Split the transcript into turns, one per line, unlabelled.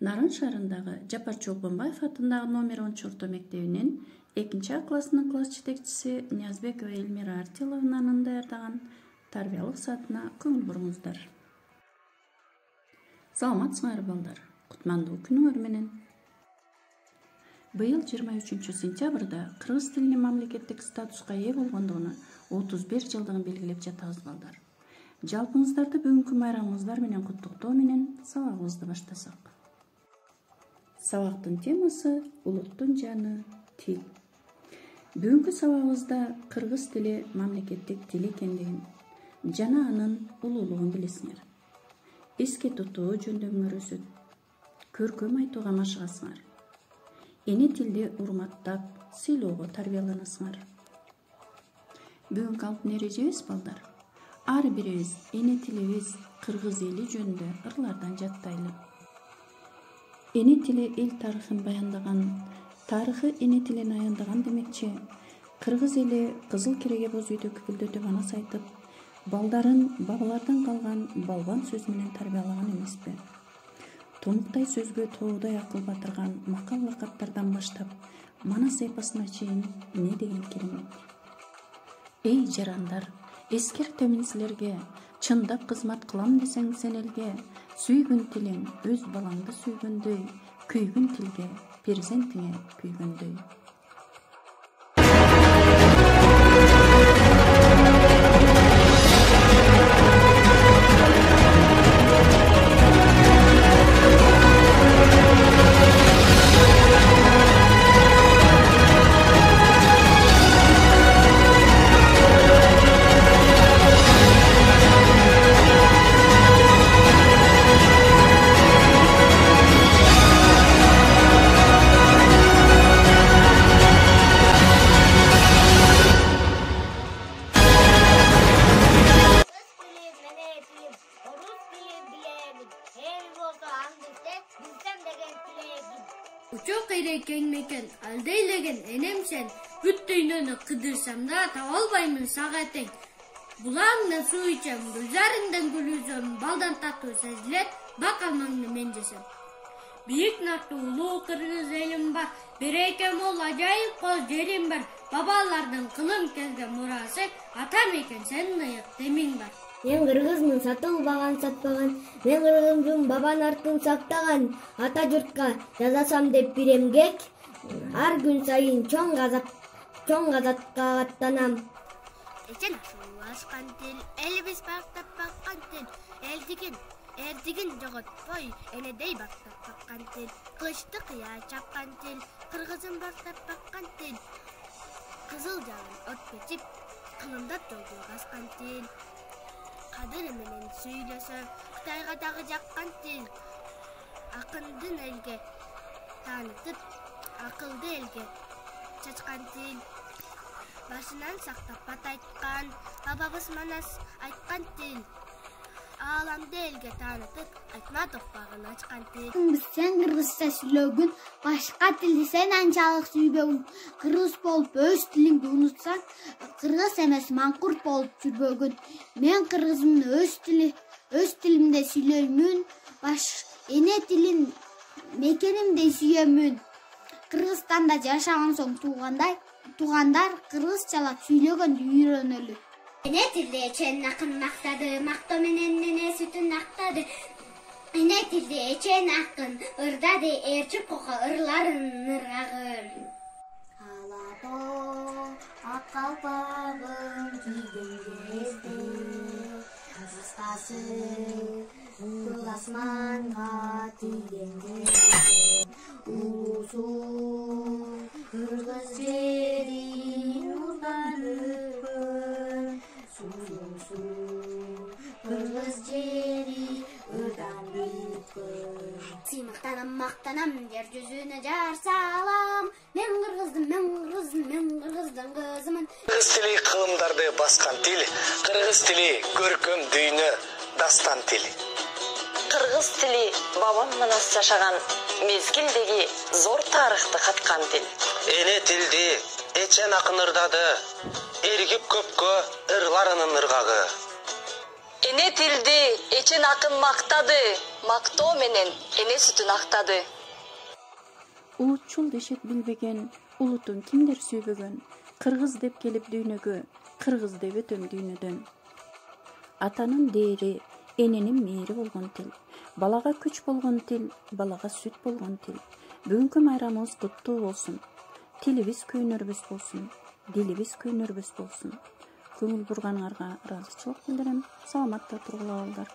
Нарын шаарындагы Жапар Чолпонбаев атындагы номер 10 орто мектебинин 2 классынын класс жетекчиси Ниязбекова Эльмира Артилованын даярдаган тарбиялык саатына көңүл буруңуздар. Саламатсыңар балдар. Кутмандуу күнүңөр менен. Быйыл 23 сентябрда кыргыз тилинин мамлекеттик статуска ээ болгондугуна 31 жылдыгын белгилеп жатабыз балдар. Жалпыңыздарды бүгүнкү майрамыңыздар менен куттуктоо менен сабагыбызды баштасак. Сабактын темасы улуттун жаны тил. Бүгүнкү сабагыбызда кыргыз тили мамлекеттик тил экендигин жана анын улуулугун билесиңер. Эске тутуу жөндөмүңөр өсөт. Көркөм айтууга машыгасыңар. Эне тилди урматтап, сыйлоого тарбияланасыңар. Бүгүнкү алтын эрежебиз балдар. Ар бирибиз эне тилибиз кыргыз эли жөнүндө ырлардан жаттайлы. Эне тили эл тарыхын баяндаган, тарыхы эне тилин аяндаган демекчи, кыргыз эли кызыл кереге боз үйдө күпүлдөтүп анас айтып, балдарын бабалардан калган балбан сөз менен тарбиялаган эмеспи? Тонуктай сөзгө тоодай акыл батырган макал лакаттардан баштап, манас эпосуна чейин эмне деген керемет. Эй жарандар, эскертемин силерге, чындап кызмат кылам десең сен элге, сүйгүн тилиң өз балаңды сүйгөндөй, күйгүн тилге перзентиңе күйгөндөй.
Uçuk ereken meken, aldeylegen enem sen, büt düynönü kıdırsam da tavalbayımın sağaten. Bulağımdan su içem, gülzarından gülüzüm, baldan tatlı sezilet, bakalmanını mencesem. Büyük nartı ulu kırgız elim var, berekem ol acayip koz jerim var, babalardan kılım kelgen murası, atam eken senin ayık demin var.
Мен кыргызмын сатылбаган сатпаган, мен кыргызмын бабан артын сактаган, ата журтка жазасам деп бир эмгек, ар күн сайын чоң газатка аттанам.
Эчен ашуулашкан тил, элибиз бактап баккан тил, эрдигин жоготпой, энедей бактап баккан тил, кылычты кыя чапкан тил, кыргызын бактап баккан тил, кызыл жалын от кечип, кылымдап жолду баскан тил. Кадыр менен сүйлөсө, Кытайга дагы жаккан тил. Акындын элге таанытып, акылды элге чачкан тил. Башынан сактап бат айткан, бабабыз манас айткан тил. Ааламды элге таанытып, айтма токпагын ачкан тил.
Сен кыргызча сүйлөгүн, башка тилди сен анчалык сүйбөгүн. Кыргыз болуп өз тилиңди унутсаң, кыргыз эмес маңкурт болуп жүрбөгүн. Мен кыргызмын, өз тилимде сүйлөймүн, эне тилин мекенимдей сүйөмүн. Кыргызстанда жашаган соң туугандар кыргызчалап сүйлөгөндү үйрөнөлү.
Эне тилде эчен акын мактады, мактоо менен эне сүтүн актады. Эне тилде эчен акын ырдады, ээрчип кoko ырларын ыргагын.
Алапо ак калпагын кийген кезде, кыстасы көк асманга тийген кезде, улуусу кыргыз жери нурдан өткөн, сулуусу кыргыз жери ырдан бүткөн.
Сыймактанам, мактанам, жер жүзүнө жар салам. Мен кыргыздын кызымын.
Кыргыз тили кылымдарды баскан тил, кыргыз тили көркөм дүйнө, дастан тил.
Кыргыз тили бабам манас жашаган мезгилдеги зор тарыхты каткан тил.
Эне тилди эчен акын ырдады, эргип көпкө ырларынын ыргагы.
Эне тилди эчен акын мактады, мактоо менен эне сүтүн актады.
Улутчул дешет билбеген, улутун кимдер сүйбөгөн, кыргыз деп келип дүйнөгө, кыргыз деп өтөм дүйнөдөн. Атанын дээри, эненин мээри болгон тил, балага күч болгон тил, балага сүт болгон тил. Бүгүнкү майрамыбыз куттуу болсун. Тилибиз күйнөрбөс болсун, дилибиз күйнөрбөс болсун. Көңүл бурганыңарга ыраазычылык билдирем. Саламатта тургула балдар.